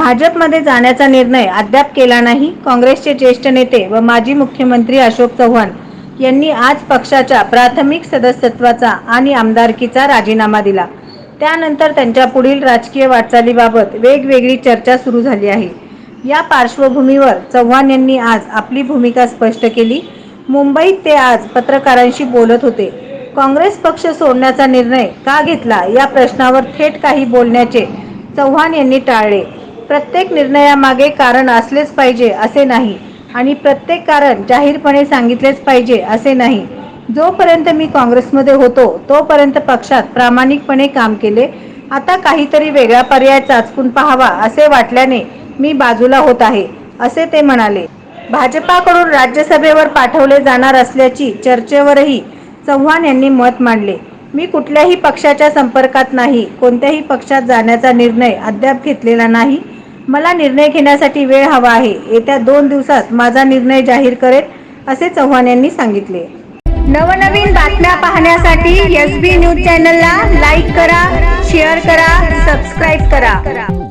भाजपमध्ये जाण्याचा निर्णय अद्याप केला नाही. काँग्रेसचे ज्येष्ठ नेते व माजी मुख्यमंत्री अशोक चव्हाण यांनी आज पक्षाच्या प्राथमिक सदस्यत्वाचा आणि आमदारकीचा राजीनामा दिला. त्यानंतर त्यांच्या पुढील राजकीय वाटचालीबाबत वेगवेगळी चर्चा सुरू झाली आहे. या पार्श्वभूमीवर चव्हाण यांनी आज आपली भूमिका स्पष्ट केली. मुंबईत ते आज पत्रकारांशी बोलत होते. काँग्रेस पक्ष सोडण्याचा निर्णय का घेतला या प्रश्नावर थेट काही बोलण्याचे चव्हाण यांनी टाळले. प्रत्येक निर्णयामागे कारण असलेच पाहिजे असे नाही आणि प्रत्येक कारण जाहीरपणे सांगितलेच पाहिजे असे नाही. जोपर्यंत मी काँग्रेसमध्ये होतो तोपर्यंत पक्षात प्रामाणिकपणे काम केले. आता काहीतरी वेगळा पर्याय चाचपून पाहावा असे वाटल्याने मी बाजूला होत आहे, असे ते म्हणाले. भाजपाकडून राज्यसभेवर पाठवले जाणार असल्याची चर्चेवरही चव्हाण यांनी मत मांडले. मी कुठल्याही पक्षाच्या संपर्कात नाही. कोणत्याही पक्षात जाण्याचा निर्णय अद्याप घेतलेला नाही. मला निर्णय घेण्यासाठी वेळ हवा आहे. येत्या 2 दिवसात माझा निर्णय जाहीर करेन, असे चव्हाण यांनी सांगितले. नवनवीन बातम्या पाहण्यासाठी SB न्यूज चॅनलला लाईक करा, शेअर करा, सबस्क्राईब करा.